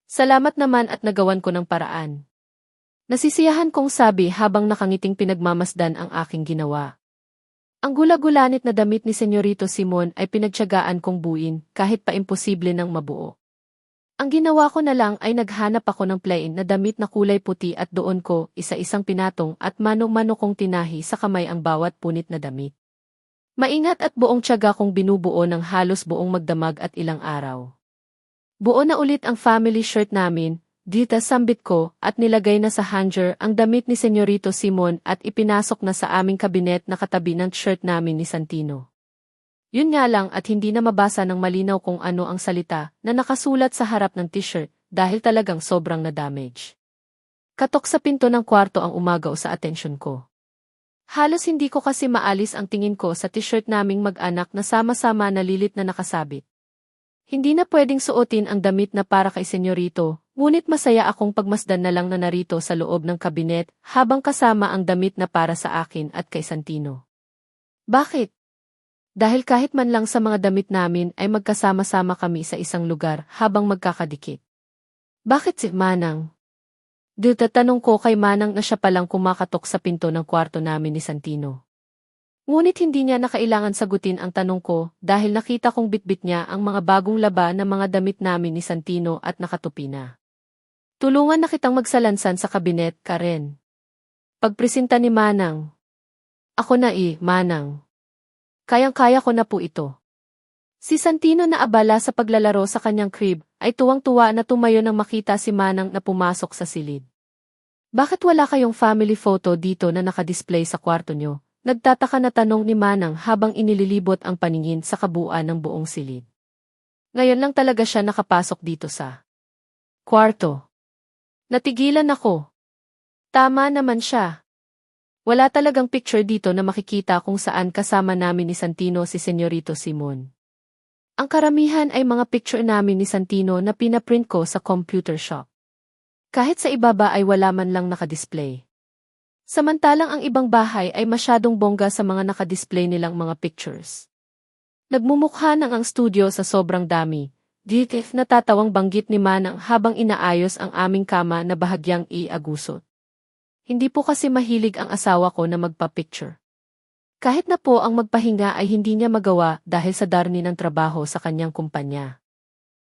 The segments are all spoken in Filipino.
Salamat naman at nagawan ko ng paraan. Nasisiyahan kong sabi habang nakangiting pinagmamasdan ang aking ginawa. Ang gula-gulanit na damit ni Senyorito Simon ay pinagtiyagaan kong buuin kahit pa imposible nang mabuo. Ang ginawa ko na lang ay naghanap ako ng plain na damit na kulay puti at doon ko isa-isang pinatong at mano-mano kong tinahi sa kamay ang bawat punit na damit. Maingat at buong tiyaga kong binubuo ng halos buong magdamag at ilang araw. Buo na ulit ang family shirt namin, dita sambit ko at nilagay na sa hanger ang damit ni Senyorito Simon at ipinasok na sa aming kabinet na katabi ng shirt namin ni Santino. Yun nga lang at hindi na mabasa ng malinaw kung ano ang salita na nakasulat sa harap ng t-shirt dahil talagang sobrang na-damage. Katok sa pinto ng kwarto ang umagaw sa atensyon ko. Halos hindi ko kasi maalis ang tingin ko sa t-shirt naming mag-anak na sama-sama nalilit na nakasabit. Hindi na pwedeng suotin ang damit na para kay Senyorito, ngunit masaya akong pagmasdan na lang na narito sa loob ng kabinet habang kasama ang damit na para sa akin at kay Santino. Bakit? Dahil kahit man lang sa mga damit namin ay magkasama-sama kami sa isang lugar habang magkakadikit. Bakit si Manang? Tanong ko kay Manang na siya palang kumakatok sa pinto ng kwarto namin ni Santino. Ngunit hindi niya na kailangan sagutin ang tanong ko dahil nakita kong bitbit niya ang mga bagong laba na mga damit namin ni Santino at nakatupi na. Tulungan na kitang magsalansan sa kabinet, Karen. Pagpresenta ni Manang. Ako na Manang. Kayang-kaya ko na po ito. Si Santino na abala sa paglalaro sa kanyang crib, ay tuwang-tuwa na tumayo nang makita si Manang na pumasok sa silid. Bakit wala kayong family photo dito na nakadisplay sa kwarto nyo? Nagtataka na tanong ni Manang habang inililibot ang paningin sa kabuuan ng buong silid. Ngayon lang talaga siya nakapasok dito sa kwarto. Natigilan ako. Tama naman siya. Wala talagang picture dito na makikita kung saan kasama namin ni Santino si Senyorito Simon. Ang karamihan ay mga picture namin ni Santino na pinaprint ko sa computer shop. Kahit sa ibaba ay wala man lang nakadisplay. Samantalang ang ibang bahay ay masyadong bongga sa mga nakadisplay nilang mga pictures. Nagmumukha ng ang studio sa sobrang dami. Dito natatawang banggit ni Manang habang inaayos ang aming kama na bahagyang iagusot. Hindi po kasi mahilig ang asawa ko na magpa-picture. Kahit na po ang magpahinga ay hindi niya magawa dahil sa darni ng trabaho sa kanyang kumpanya.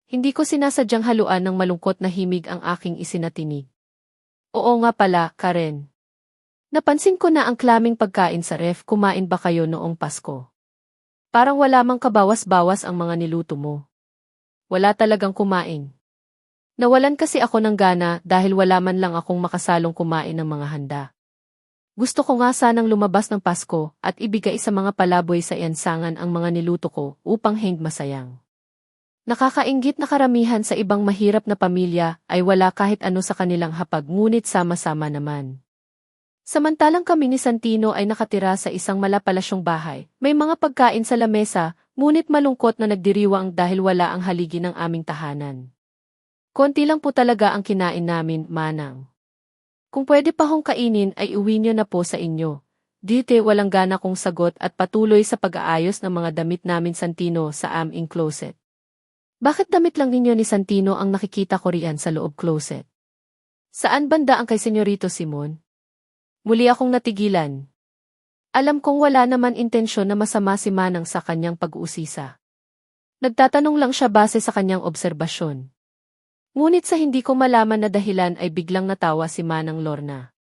Hindi ko sinasadyang haluan ng malungkot na himig ang aking isinatinig. Oo nga pala, Karen. Napansin ko na ang klaming pagkain sa ref, kumain ba kayo noong Pasko? Parang wala mang kabawas-bawas ang mga niluto mo. Wala talagang kumain. Nawalan kasi ako ng gana dahil wala man lang akong makasalong kumain ng mga handa. Gusto ko nga sanang lumabas ng Pasko at ibigay sa mga palaboy sa iyansangan ang mga niluto ko upang masayang. Nakakainggit na karamihan sa ibang mahirap na pamilya ay wala kahit ano sa kanilang hapag ngunit sama-sama naman. Samantalang kami ni Santino ay nakatira sa isang malapalasyong bahay. May mga pagkain sa lamesa, ngunit malungkot na nagdiriwang dahil wala ang haligi ng aming tahanan. Konti lang po talaga ang kinain namin, Manang. Kung pwede pa hong kainin ay uwi niyo na po sa inyo. Dite walang gana kong sagot at patuloy sa pag-aayos ng mga damit namin Santino sa aming closet. Bakit damit lang ninyo ni Santino ang nakikita ko riyan sa loob closet? Saan banda ang kay Senyorito Simon? Muli akong natigilan. Alam kong wala naman intensyon na masama si Manang sa kanyang pag-uusisa. Nagtatanong lang siya base sa kanyang obserbasyon. Ngunit sa hindi ko malaman na dahilan ay biglang natawa si Manang Lorna.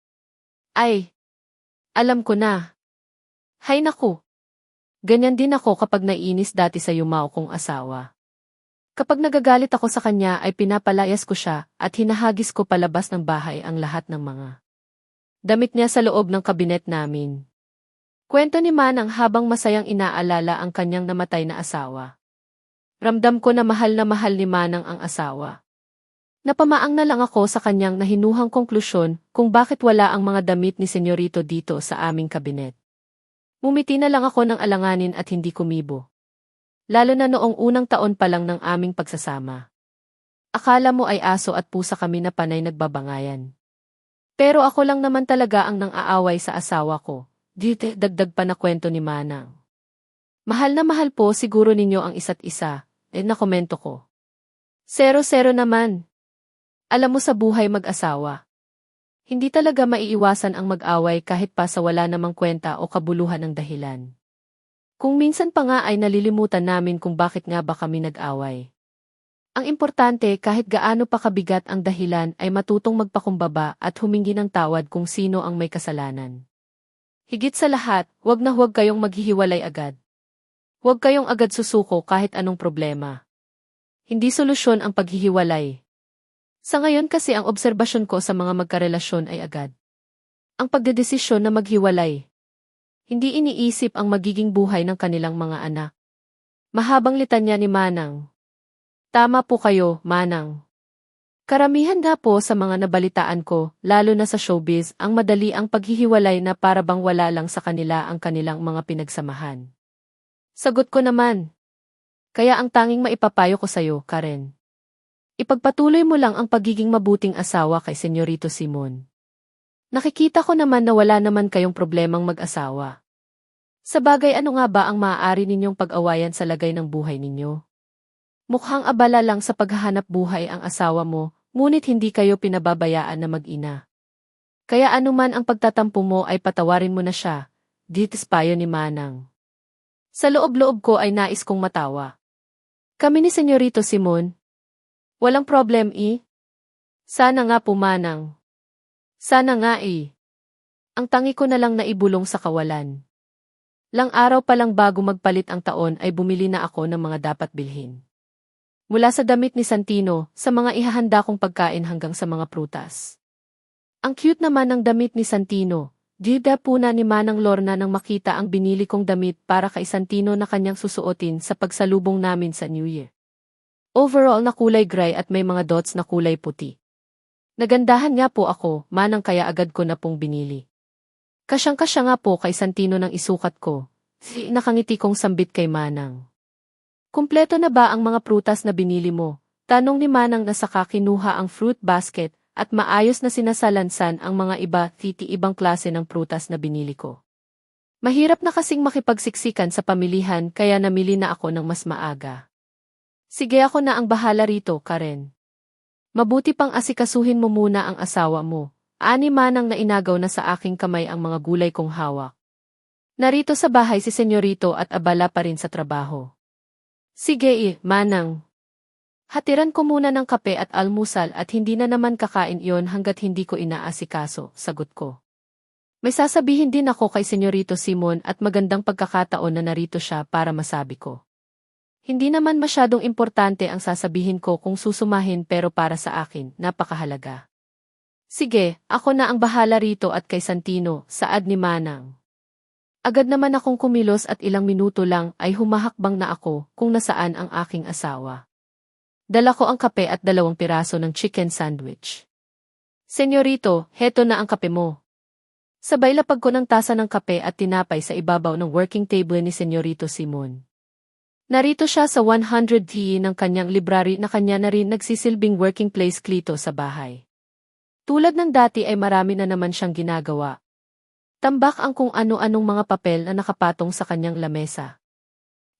Ay! Alam ko na. Hay naku! Ganyan din ako kapag naiinis dati sa yumao kong asawa. Kapag nagagalit ako sa kanya ay pinapalayas ko siya at hinahagis ko palabas ng bahay ang lahat ng mga damit niya sa loob ng kabinet namin. Kwento ni Manang habang masayang inaalala ang kanyang namatay na asawa. Ramdam ko na mahal ni Manang ang asawa. Napamaang na lang ako sa kanyang nahinuhang konklusyon kung bakit wala ang mga damit ni Senyorito dito sa aming kabinet. Mumiti na lang ako ng alanganin at hindi kumibo. Lalo na noong unang taon pa lang ng aming pagsasama. Akala mo ay aso at pusa kami na panay nagbabangayan. Pero ako lang naman talaga ang nang-aaway sa asawa ko. Dito dagdag pa na kwento ni Manang. Mahal na mahal po siguro ninyo ang isa't isa, na komento ko. 0-0 naman. Alam mo sa buhay mag-asawa, hindi talaga maiiwasan ang mag-away kahit pa sa wala namang kwenta o kabuluhan ng dahilan. Kung minsan pa nga ay nalilimutan namin kung bakit nga ba kami nag-away. Ang importante kahit gaano pa kabigat ang dahilan ay matutong magpakumbaba at humingi ng tawad kung sino ang may kasalanan. Higit sa lahat, huwag kayong maghihiwalay agad. Huwag kayong agad susuko kahit anong problema. Hindi solusyon ang paghihiwalay. Sa ngayon kasi ang obserbasyon ko sa mga magkarelasyon ay agad. Ang pagdedesisyon na maghiwalay. Hindi iniisip ang magiging buhay ng kanilang mga anak. Mahabang litanya ni Manang. Tama po kayo, Manang. Karamihan nga po sa mga nabalitaan ko, lalo na sa showbiz, ang madali ang paghihiwalay na para bang wala lang sa kanila ang kanilang mga pinagsamahan. Sagot ko naman. Kaya ang tanging maipapayo ko sa'yo, Karen. Ipagpatuloy mo lang ang pagiging mabuting asawa kay Senyorito Simon. Nakikita ko naman na wala naman kayong problemang mag-asawa. Sabagay ano nga ba ang maaari ninyong pag-awayan sa lagay ng buhay ninyo? Mukhang abala lang sa paghahanap buhay ang asawa mo, ngunit hindi kayo pinababayaan na mag-ina. Kaya anuman ang pagtatampo mo ay patawarin mo na siya, ditis payo ni Manang. Sa loob-loob ko ay nais kong matawa. Kami ni Senyorito Simon. Walang problem Sana nga po Manang. Sana nga Ang tangi ko na lang na ibulong sa kawalan. Lang araw pa lang bago magpalit ang taon ay bumili na ako ng mga dapat bilhin. Mula sa damit ni Santino, sa mga ihahanda kong pagkain hanggang sa mga prutas. Ang cute naman ng damit ni Santino. Dida po na ni Manang Lorna nang makita ang binili kong damit para kay Santino na kanyang susuotin sa pagsalubong namin sa New Year. Overall na kulay gray at may mga dots na kulay puti. Nagandahan nga po ako, Manang, kaya agad ko na pong binili. Kasyang-kasya nga po kay Santino nang isukat ko. Nakangiti kong sambit kay Manang. Kumpleto na ba ang mga prutas na binili mo? Tanong ni Manang na saka kinuha ang fruit basket at maayos na sinasalansan ang mga ibang klase ng prutas na binili ko. Mahirap na kasing makipagsiksikan sa pamilihan kaya namili na ako ng mas maaga. Sige, ako na ang bahala rito, Karen. Mabuti pang asikasuhin mo muna ang asawa mo. Ani Manang na inagaw na sa aking kamay ang mga gulay kong hawak. Narito sa bahay si Senyorito at abala pa rin sa trabaho. Sige Manang. Hatiran ko muna ng kape at almusal at hindi na naman kakain iyon hanggat hindi ko inaasikaso, sagot ko. May sasabihin din ako kay Senyorito Simon at magandang pagkakataon na narito siya para masabi ko. Hindi naman masyadong importante ang sasabihin ko kung susumahin pero para sa akin, napakahalaga. Sige, ako na ang bahala rito at kay Santino, saad ni Manang. Agad naman akong kumilos at ilang minuto lang ay humahakbang na ako kung nasaan ang aking asawa. Dala ko ang kape at 2 piraso ng chicken sandwich. Senyorito, heto na ang kape mo. Sabay lapag ko ng tasa ng kape at tinapay sa ibabaw ng working table ni Senyorito Simon. Narito siya sa 100 ng kanyang library na kanya na rin nagsisilbing working place klito sa bahay. Tulad ng dati ay marami na naman siyang ginagawa. Tambak ang kung ano-anong mga papel na nakapatong sa kanyang lamesa.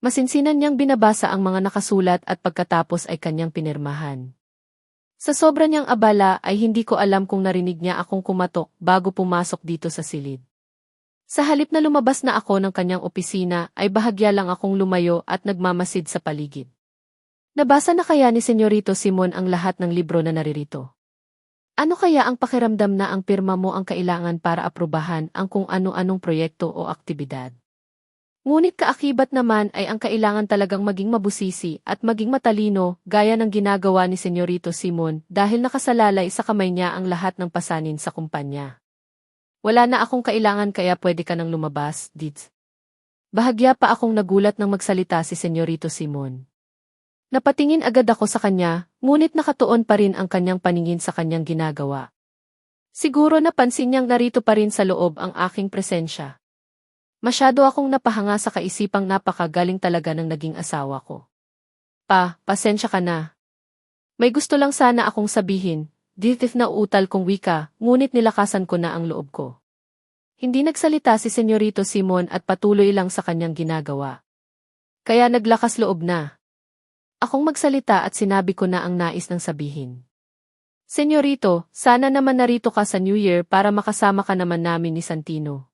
Masinsinan niyang binabasa ang mga nakasulat at pagkatapos ay kanyang pinirmahan. Sa sobra niyang abala ay hindi ko alam kung narinig niya akong kumatok bago pumasok dito sa silid. Sa halip na lumabas na ako ng kanyang opisina ay bahagya lang akong lumayo at nagmamasid sa paligid. Nabasa na kaya ni Senyorito Simon ang lahat ng libro na naririto? Ano kaya ang pakiramdam na ang pirma mo ang kailangan para aprubahan ang kung ano-anong proyekto o aktibidad? Ngunit kaakibat naman ay ang kailangan talagang maging mabusisi at maging matalino gaya ng ginagawa ni Senyorito Simon dahil nakasalalay sa kamay niya ang lahat ng pasanin sa kumpanya. Wala na akong kailangan kaya pwede ka nang lumabas, Dids. Bahagya pa akong nagulat nang magsalita si Senyorito Simon. Napatingin agad ako sa kanya, ngunit nakatuon pa rin ang kanyang paningin sa kanyang ginagawa. Siguro napansin niyang narito pa rin sa loob ang aking presensya. Masyado akong napahanga sa kaisipang napakagaling talaga ng naging asawa ko. Pasensya ka na. May gusto lang sana akong sabihin, ditif na uutal kong wika, ngunit nilakasan ko na ang loob ko. Hindi nagsalita si Senyorito Simon at patuloy lang sa kanyang ginagawa. Kaya naglakas loob na. Akong magsalita at sinabi ko na ang nais ng sabihin. Senyorito, sana naman narito ka sa New Year para makasama ka naman namin ni Santino.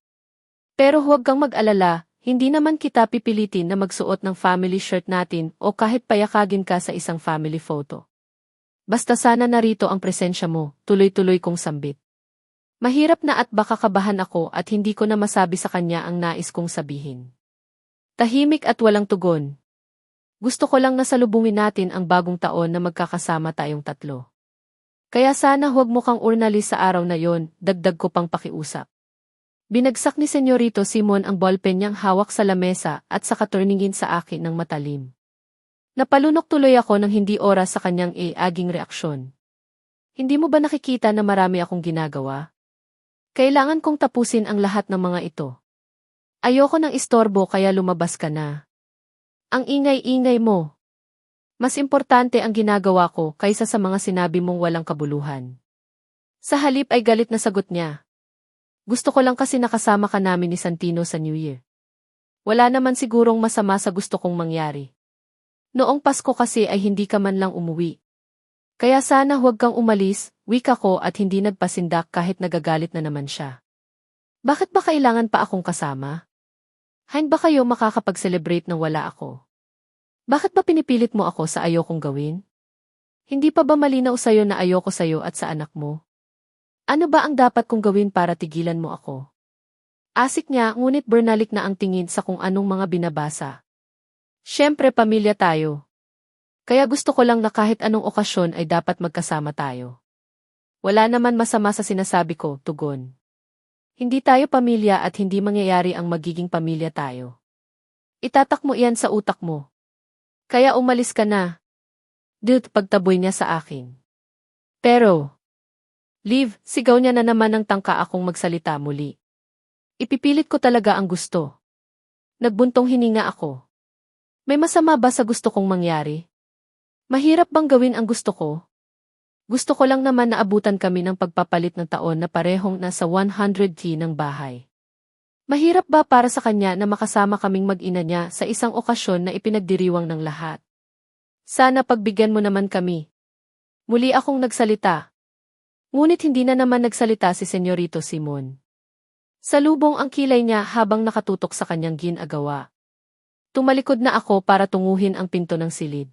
Pero huwag kang mag-alala, hindi naman kita pipilitin na magsuot ng family shirt natin o kahit payakagin ka sa isang family photo. Basta sana narito ang presensya mo, tuloy-tuloy kong sambit. Mahirap na at baka kabahan ako at hindi ko na masabi sa kanya ang nais kong sabihin. Tahimik at walang tugon. Gusto ko lang nasalubungin natin ang bagong taon na magkakasama tayong tatlo. Kaya sana huwag mo kang urnali sa araw na yon, dagdag ko pang pakiusap. Binagsak ni Senyorito Simon ang ballpen niyang hawak sa lamesa at saka turningin sa akin ng matalim. Napalunok tuloy ako ng hindi oras sa kanyang aging reaksyon. Hindi mo ba nakikita na marami akong ginagawa? Kailangan kong tapusin ang lahat ng mga ito. Ayoko ng istorbo kaya lumabas ka na. Ang ingay-ingay mo. Mas importante ang ginagawa ko kaysa sa mga sinabi mong walang kabuluhan. Sa halip ay galit na sagot niya. Gusto ko lang kasi nakasama ka namin ni Santino sa New Year. Wala naman sigurong masama sa gusto kong mangyari. Noong Pasko kasi ay hindi ka man lang umuwi. Kaya sana huwag kang umalis, wika ko at hindi nagpasindak kahit nagagalit na naman siya. Bakit ba kailangan pa akong kasama? Hain ba kayo makakapag-celebrate nang wala ako? Bakit ba pinipilit mo ako sa ayokong gawin? Hindi pa ba malinaw sa'yo na ayoko sa'yo at sa anak mo? Ano ba ang dapat kong gawin para tigilan mo ako? Asik niya ngunit burnalik na ang tingin sa kung anong mga binabasa. Siyempre pamilya tayo. Kaya gusto ko lang na kahit anong okasyon ay dapat magkasama tayo. Wala naman masama sa sinasabi ko, tugon. Hindi tayo pamilya at hindi mangyayari ang magiging pamilya tayo. Itatak mo iyan sa utak mo. Kaya umalis ka na. Dude, pagtaboy niya sa akin. Pero, Liv, sigaw niya na naman ng tangka akong magsalita muli. Ipipilit ko talaga ang gusto. Nagbuntong hininga ako. May masama ba sa gusto kong mangyari? Mahirap bang gawin ang gusto ko? Gusto ko lang naman na abutan kami ng pagpapalit ng taon na parehong nasa 100K ng bahay. Mahirap ba para sa kanya na makasama kaming mag-ina niya sa isang okasyon na ipinagdiriwang ng lahat? Sana pagbigyan mo naman kami. Muli akong nagsalita. Ngunit hindi na naman nagsalita si Senyorito Simon. Salubong ang kilay niya habang nakatutok sa kanyang ginagawa. Tumalikod na ako para tunguhin ang pinto ng silid.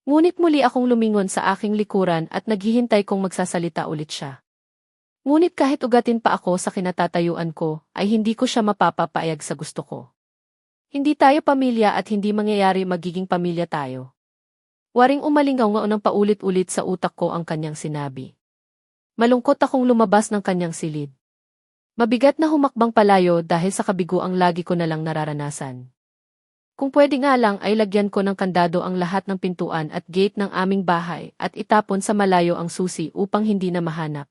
Ngunit muli akong lumingon sa aking likuran at naghihintay kong magsasalita ulit siya. Ngunit kahit ugatin pa ako sa kinatatayuan ko, ay hindi ko siya mapapapayag sa gusto ko. Hindi tayo pamilya at hindi mangyayari magiging pamilya tayo. Waring umalingaw ng paulit-ulit sa utak ko ang kanyang sinabi. Malungkot akong lumabas ng kanyang silid. Mabigat na humakbang palayo dahil sa kabiguang lagi ko na lang nararanasan. Kung pwede nga lang ay lagyan ko ng kandado ang lahat ng pintuan at gate ng aming bahay at itapon sa malayo ang susi upang hindi na mahanap.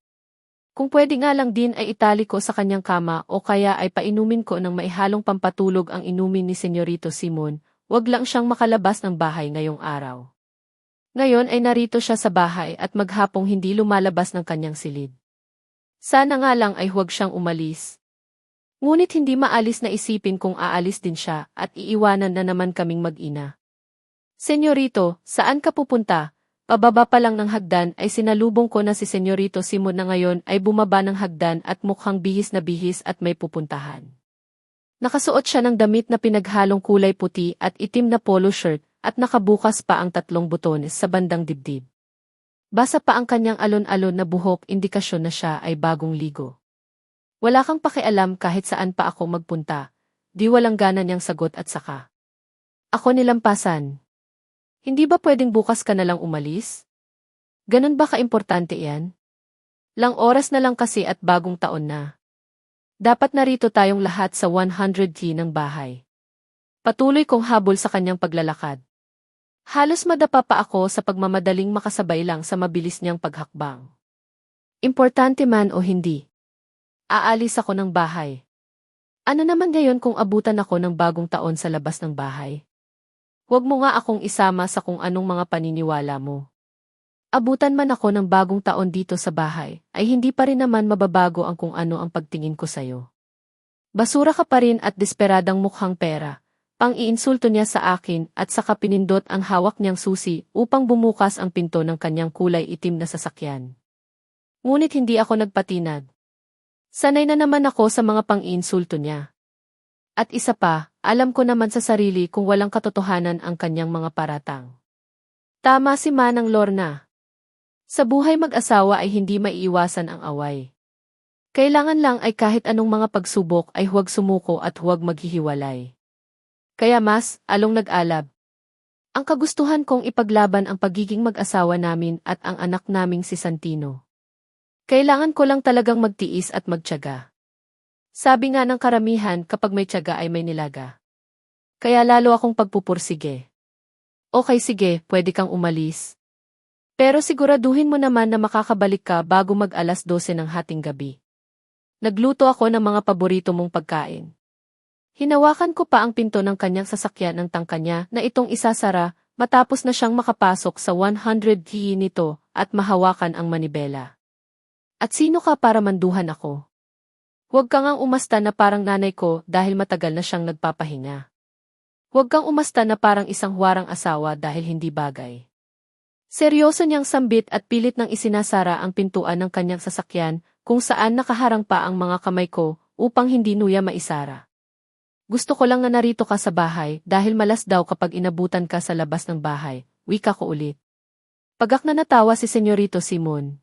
Kung pwede nga lang din ay itali ko sa kanyang kama o kaya ay painumin ko ng maihalong pampatulog ang inumin ni Senyorito Simon, wag lang siyang makalabas ng bahay ngayong araw. Ngayon ay narito siya sa bahay at maghapong hindi lumalabas ng kanyang silid. Sana nga lang ay huwag siyang umalis. Ngunit hindi maalis na isipin kung aalis din siya at iiwanan na naman kaming mag-ina. Senyorito, saan ka pupunta? Pababa pa lang ng hagdan ay sinalubong ko na si Senyorito Simon na ngayon ay bumaba ng hagdan at mukhang bihis na bihis at may pupuntahan. Nakasuot siya ng damit na pinaghalong kulay puti at itim na polo shirt at nakabukas pa ang 3 butones sa bandang dibdib. Basa pa ang kanyang alon-alon na buhok, indikasyon na siya ay bagong ligo. Wala kang pakialam kahit saan pa ako magpunta, di walang gana niyang sagot at saka. Ako nilampasan. Hindi ba pwedeng bukas ka na lang umalis? Ganun ba kaimportante yan? Lang oras na lang kasi at bagong taon na. Dapat narito tayong lahat sa 100K ng bahay. Patuloy kong habol sa kanyang paglalakad. Halos madapa pa ako sa pagmamadaling makasabay lang sa mabilis niyang paghakbang. Importante man o hindi. Aalis ako ng bahay. Ano naman ngayon kung abutan ako ng bagong taon sa labas ng bahay? Huwag mo nga akong isama sa kung anong mga paniniwala mo. Abutan man ako ng bagong taon dito sa bahay, ay hindi pa rin naman mababago ang kung ano ang pagtingin ko sa'yo. Basura ka pa rin at desperadang mukhang pera. Pang-iinsulto niya sa akin at saka pinindot ang hawak niyang susi upang bumukas ang pinto ng kanyang kulay itim na sasakyan. Ngunit hindi ako nagpatinag. Sanay na naman ako sa mga pang-iinsulto niya. At isa pa, alam ko naman sa sarili kung walang katotohanan ang kanyang mga paratang. Tama si Manang Lorna. Sa buhay mag-asawa ay hindi maiiwasan ang away. Kailangan lang ay kahit anong mga pagsubok ay huwag sumuko at huwag maghihiwalay. Kaya mas, along nag-alab. Ang kagustuhan kong ipaglaban ang pagiging mag-asawa namin at ang anak naming si Santino. Kailangan ko lang talagang magtiis at magtiyaga. Sabi nga ng karamihan kapag may tiyaga ay may nilaga. Kaya lalo akong pagpupursige. Okay sige, pwede kang umalis. Pero siguraduhin mo naman na makakabalik ka bago mag-alas 12 ng hating gabi. Nagluto ako ng mga paborito mong pagkain. Hinawakan ko pa ang pinto ng kanyang sasakyan ng tangka niya na itong isasara matapos na siyang makapasok sa 100 nito at mahawakan ang manibela. At sino ka para manduhan ako? Huwag kang ang umasta na parang nanay ko dahil matagal na siyang nagpapahinga. Huwag kang umasta na parang isang huwarang asawa dahil hindi bagay. Seryoso niyang sambit at pilit nang isinasara ang pintuan ng kanyang sasakyan kung saan nakaharang pa ang mga kamay ko upang hindi nuya maisara. Gusto ko lang na narito ka sa bahay dahil malas daw kapag inabutan ka sa labas ng bahay, wika ko ulit. Pagak na natawa si Senyorito Simon.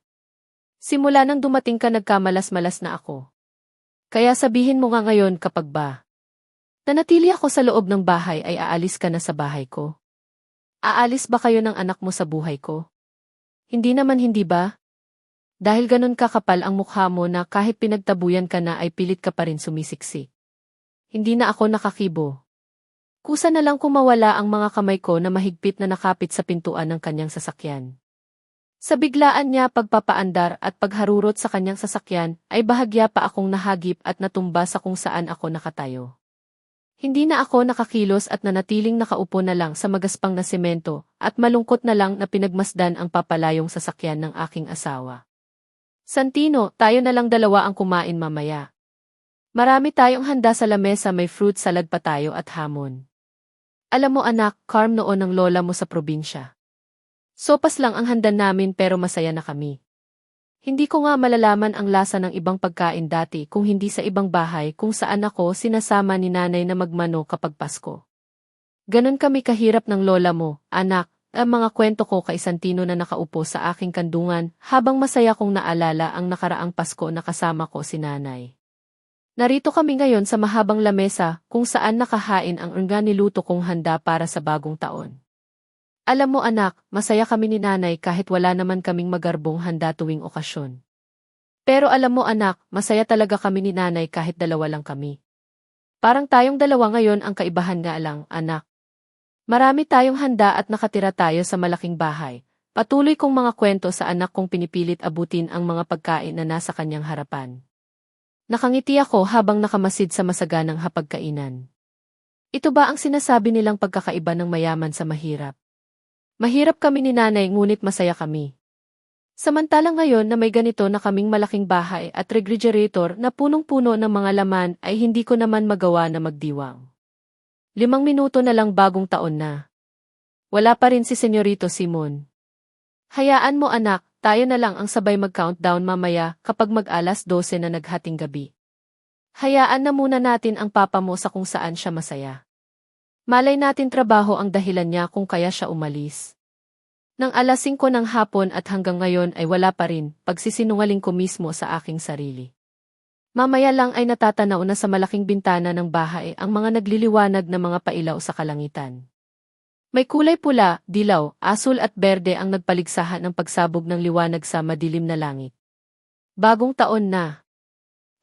Simula nang dumating ka nagkamalas-malas na ako. Kaya sabihin mo nga ngayon kapag ba nanatili ako sa loob ng bahay ay aalis ka na sa bahay ko. Aalis ba kayo ng anak mo sa buhay ko? Hindi naman hindi ba? Dahil ganun kakapal ang mukha mo na kahit pinagtabuyan ka na ay pilit ka pa rin sumisiksik. Hindi na ako nakakibo. Kusa na lang kumawala ang mga kamay ko na mahigpit na nakapit sa pintuan ng kanyang sasakyan. Sa biglaan niya pagpapaandar at pagharurot sa kanyang sasakyan ay bahagya pa akong nahagip at natumba sa kung saan ako nakatayo. Hindi na ako nakakilos at nanatiling nakaupo na lang sa magaspang na semento at malungkot na lang na pinagmasdan ang papalayong sasakyan ng aking asawa. Santino, tayo na lang dalawa ang kumain mamaya. Marami tayong handa sa lamesa, may fruit salad pa tayo at hamon. Alam mo anak, calm noon ng lola mo sa probinsya. Sopas lang ang handa namin pero masaya na kami. Hindi ko nga malalaman ang lasa ng ibang pagkain dati kung hindi sa ibang bahay kung saan ako sinasama ni nanay na magmano kapag Pasko. Ganon kami kahirap ng lola mo, anak, ang mga kwento ko kay Santino na nakaupo sa aking kandungan habang masaya kong naalala ang nakaraang Pasko na kasama ko si nanay. Narito kami ngayon sa mahabang lamesa kung saan nakahain ang niluto kong handa para sa bagong taon. Alam mo anak, masaya kami ni nanay kahit wala naman kaming magarbong handa tuwing okasyon. Pero alam mo anak, masaya talaga kami ni nanay kahit dalawa lang kami. Parang tayong dalawa ngayon ang kaibahan nga lang, anak. Marami tayong handa at nakatira tayo sa malaking bahay. Patuloy kong mga kwento sa anak kong pinipilit abutin ang mga pagkain na nasa kanyang harapan. Nakangiti ako habang nakamasid sa masaganang hapagkainan. Ito ba ang sinasabi nilang pagkakaiba ng mayaman sa mahirap? Mahirap kami ni nanay ngunit masaya kami. Samantalang ngayon na may ganito na kaming malaking bahay at refrigerator na punong-puno ng mga laman ay hindi ko naman magawa na magdiwang. 5 minuto na lang bagong taon na. Wala pa rin si Senyorito Simon. Hayaan mo anak, tayo na lang ang sabay mag-countdown mamaya kapag mag-alas 12 na naghating gabi. Hayaan na muna natin ang papa mo sa kung saan siya masaya. Malay natin trabaho ang dahilan niya kung kaya siya umalis. Nang alas 5 ng hapon at hanggang ngayon ay wala pa rin, pagsisinungaling ko mismo sa aking sarili. Mamaya lang ay natatanaw na sa malaking bintana ng bahay ang mga nagliliwanag na mga pailaw sa kalangitan. May kulay pula, dilaw, asul at berde ang nagpaligsahan ng pagsabog ng liwanag sa madilim na langit. Bagong taon na.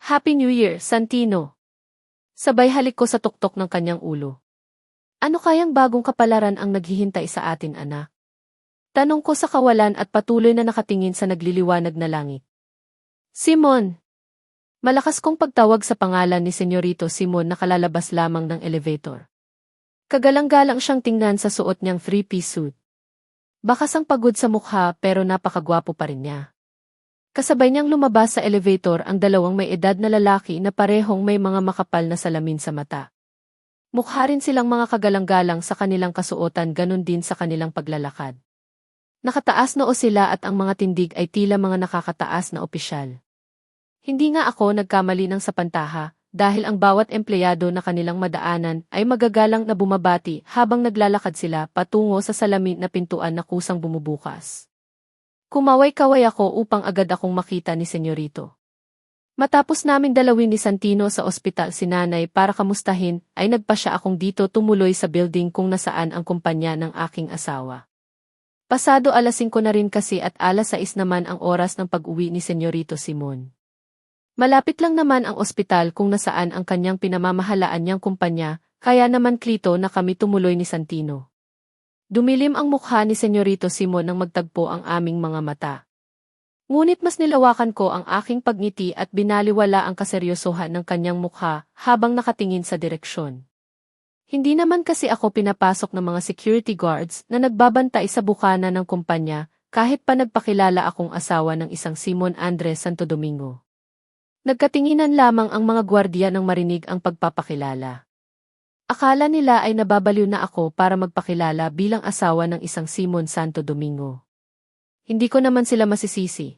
Happy New Year, Santino. Sabay halik ko sa tuktok ng kanyang ulo. Ano kayang bagong kapalaran ang naghihintay sa atin, anak? Tanong ko sa kawalan at patuloy na nakatingin sa nagliliwanag na langit. Simon! Malakas kong pagtawag sa pangalan ni Senyorito Simon na kalalabas lamang ng elevator. Kagalang-galang siyang tingnan sa suot niyang 3-piece suit. Bakas ang pagod sa mukha pero napakagwapo pa rin niya. Kasabay niyang lumabas sa elevator ang dalawang may edad na lalaki na parehong may mga makapal na salamin sa mata. Mukha rin silang mga kagalang-galang sa kanilang kasuotan, ganun din sa kanilang paglalakad. Nakataas noo sila at ang mga tindig ay tila mga nakakataas na opisyal. Hindi nga ako nagkamali ng sapantaha, dahil ang bawat empleyado na kanilang madaanan ay magagalang na bumabati habang naglalakad sila patungo sa salamin na pintuan na kusang bumubukas. Kumaway-kaway ako upang agad akong makita ni Senyorito. Matapos naming dalawin ni Santino sa ospital si nanay para kamustahin, ay nagpa siya akong dito tumuloy sa building kung nasaan ang kumpanya ng aking asawa. Pasado alas 5 na rin kasi at alas 6 naman ang oras ng pag-uwi ni Senyorito Simon. Malapit lang naman ang ospital kung nasaan ang kanyang pinamamahalaan niyang kumpanya, kaya naman klito na kami tumuloy ni Santino. Dumilim ang mukha ni Senyorito Simon nang magtagpo ang aming mga mata. Ngunit mas nilawakan ko ang aking pagngiti at binaliwala ang kaseryosohan ng kanyang mukha habang nakatingin sa direksyon. Hindi naman kasi ako pinapasok ng mga security guards na nagbabantay sa bukana ng kumpanya kahit pa nagpakilala akong asawa ng isang Simon Andres Santo Domingo. Nagkatinginan lamang ang mga gwardiya nang marinig ang pagpapakilala. Akala nila ay nababaliw na ako para magpakilala bilang asawa ng isang Simon Santo Domingo. Hindi ko naman sila masisisi.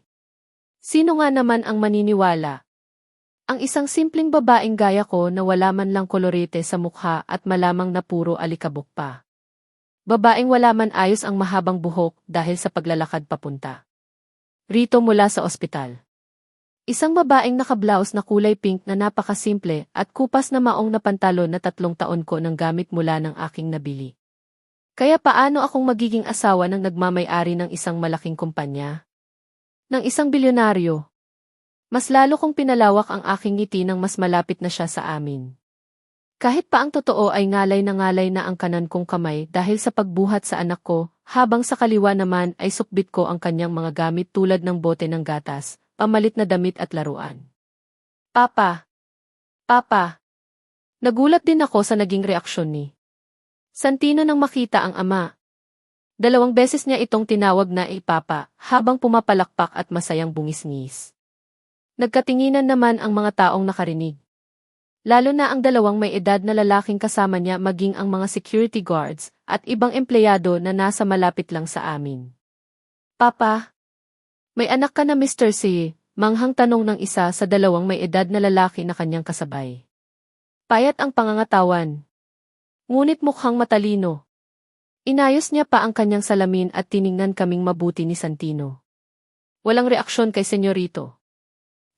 Sino nga naman ang maniniwala? Ang isang simpleng babaeng gaya ko na wala man lang kolorete sa mukha at malamang na puro alikabok pa. Babaeng wala man ayos ang mahabang buhok dahil sa paglalakad papunta rito mula sa ospital. Isang babaeng nakablaus na kulay pink na napakasimple at kupas na maong na pantalon na 3 taon ko nang gamit mula ng aking nabili. Kaya paano akong magiging asawa ng nagmamay-ari ng isang malaking kumpanya? Ng isang bilyonaryo? Mas lalo kong pinalawak ang aking ngiti nang mas malapit na siya sa amin. Kahit pa ang totoo ay ngalay na ang kanan kong kamay dahil sa pagbuhat sa anak ko, habang sa kaliwa naman ay sukbit ko ang kanyang mga gamit tulad ng bote ng gatas, pamalit na damit at laruan. Papa! Papa! Nagulat din ako sa naging reaksyon ni Santino nang makita ang ama. 2 beses niya itong tinawag na Papa habang pumapalakpak at masayang bungis-ngis. Nagkatinginan naman ang mga taong nakarinig. Lalo na ang 2 may edad na lalaking kasama niya maging ang mga security guards at ibang empleyado na nasa malapit lang sa amin. Papa, may anak ka na Mr. C, manghang tanong ng isa sa 2 may edad na lalaki na kanyang kasabay. Payat ang pangangatawan. Ngunit mukhang matalino. Inayos niya pa ang kanyang salamin at tiningnan kaming mabuti ni Santino. Walang reaksyon kay Senyorito.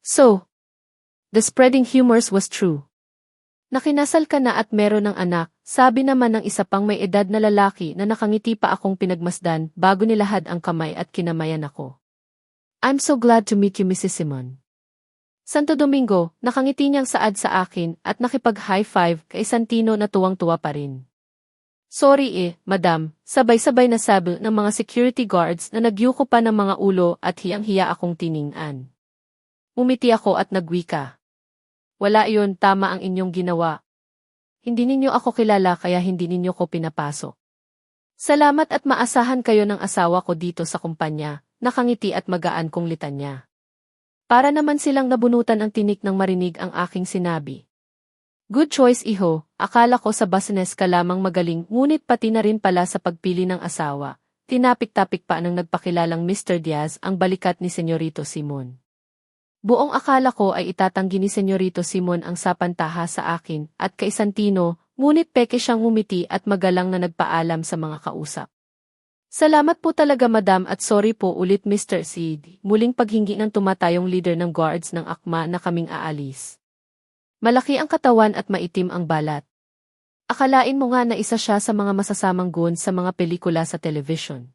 So, the spreading humors was true. Nakinasal ka na at meron ng anak, sabi naman ng isa pang may edad na lalaki na nakangiti pa akong pinagmasdan bago nilahad ang kamay at kinamayan ako. I'm so glad to meet you, Mrs. Simon. Santo Domingo, nakangiti niyang saad sa akin at nakipag-high five kay Santino na tuwang-tuwa pa rin. Sorry madam, sabay-sabay na sabi ng mga security guards na nagyuko pa ng mga ulo at hiyang-hiya akong tiningnan. Umiti ako at nagwika. Wala iyon, tama ang inyong ginawa. Hindi ninyo ako kilala kaya hindi ninyo ko pinapasok. Salamat at maasahan kayo ng asawa ko dito sa kumpanya, nakangiti at magaan kong litanya. Para naman silang nabunutan ang tinik nang marinig ang aking sinabi. Good choice iho, akala ko sa business ka lamang magaling ngunit pati na rin pala sa pagpili ng asawa. Tinapik-tapik pa ng nagpakilalang Mr. Diaz ang balikat ni Senyorito Simon. Buong akala ko ay itatanggi ni Senyorito Simon ang sapantaha sa akin at kay Santino, ngunit peke siyang ngumiti at magalang na nagpaalam sa mga kausap. Salamat po talaga madam at sorry po ulit Mr. Sid, muling paghingi ng tumatayong leader ng guards ng akma na kaming aalis. Malaki ang katawan at maitim ang balat. Akalain mo nga na isa siya sa mga masasamang goons sa mga pelikula sa television.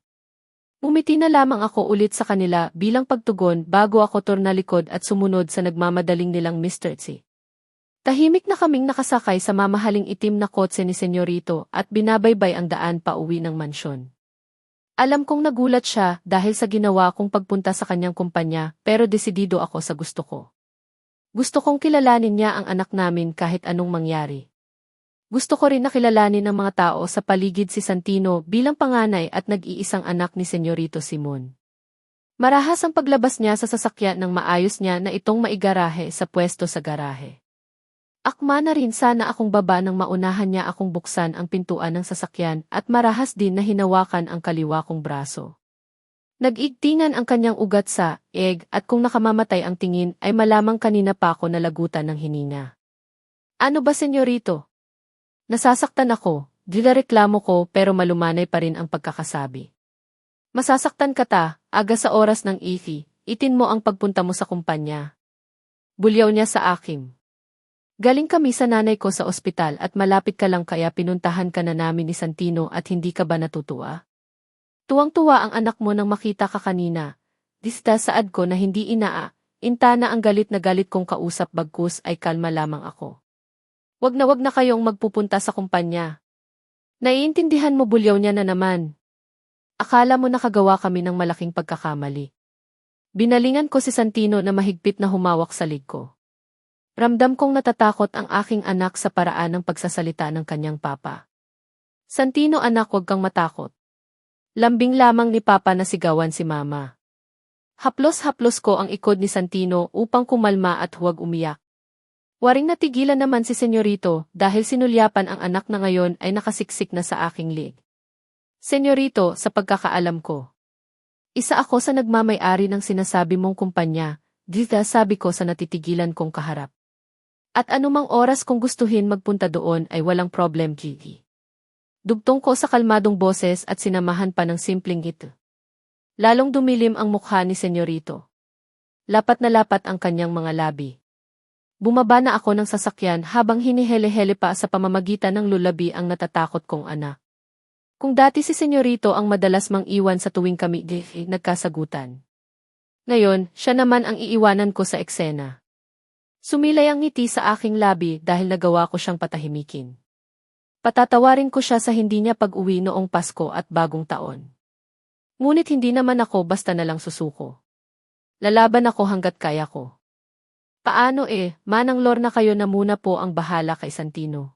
Umiti na lamang ako ulit sa kanila bilang pagtugon bago ako tornalikod at sumunod sa nagmamadaling nilang Mr. C. Tahimik na kaming nakasakay sa mamahaling itim na kotse ni Senyorito at binabaybay ang daan pa uwi ng mansyon. Alam kong nagulat siya dahil sa ginawa kong pagpunta sa kanyang kumpanya pero desidido ako sa gusto ko. Gusto kong kilalanin niya ang anak namin kahit anong mangyari. Gusto ko rin nakilalanin ng mga tao sa paligid si Santino bilang panganay at nag-iisang anak ni Senyorito Simon. Marahas ang paglabas niya sa sasakyan ng maayos niya na itong maigarahe sa pwesto sa garahe. Akma na rin sana akong baba nang maunahan niya akong buksan ang pintuan ng sasakyan at marahas din na hinawakan ang kaliwa kong braso. Nag-igtingan ang kanyang ugat sa egg at kung nakamamatay ang tingin ay malamang kanina pa ako nalagutan ng hininga. Ano ba, senyorito? Nasasaktan ako, dilareklamo ko pero malumanay pa rin ang pagkakasabi. Masasaktan ka ta, aga sa oras ng itin mo ang pagpunta mo sa kumpanya. Bulyaw niya sa akin. Galing kami sa nanay ko sa ospital at malapit ka lang kaya pinuntahan ka na namin ni Santino at hindi ka ba natutuwa? Tuwang-tuwa ang anak mo nang makita ka kanina. Dista saad ko na hindi intana ang galit na galit kong kausap bagkus ay kalma lamang ako. Wag na kayong magpupunta sa kumpanya. Naiintindihan mo, bulyaw niya na naman. Akala mo nakagawa kami ng malaking pagkakamali. Binalingan ko si Santino na mahigpit na humawak sa lig ko. Ramdam kong natatakot ang aking anak sa paraan ng pagsasalita ng kanyang papa. Santino, anak, wag kang matakot. Lambing lamang ni papa na sigawan si mama. Haplos-haplos ko ang ikod ni Santino upang kumalma at huwag umiyak. Waring natigilan naman si senyorito dahil sinulyapan ang anak na ngayon ay nakasiksik na sa aking lig. Senyorito, sa pagkakaalam ko, isa ako sa nagmamay-ari ng sinasabi mong kumpanya, dita sabi ko sa natitigilan kong kaharap. At anumang oras kung gustuhin magpunta doon ay walang problem, Gigi. Dugtong ko sa kalmadong boses at sinamahan pa ng simpleng ito. Lalong dumilim ang mukha ni senyorito. Lapat na lapat ang kanyang mga labi. Bumaba na ako ng sasakyan habang hinihele-hele pa sa pamamagitan ng lulabi ang natatakot kong anak. Kung dati si senyorito ang madalas mang iwan sa tuwing kami nagkasagutan. Ngayon, siya naman ang iiwanan ko sa eksena. Sumilay ang ngiti sa aking labi dahil nagawa ko siyang patahimikin. Patatawarin ko siya sa hindi niya pag-uwi noong Pasko at Bagong Taon. Ngunit hindi naman ako basta na lang susuko. Lalaban ako hanggat kaya ko. Paano Manang Lorna, kayo na muna po ang bahala kay Santino.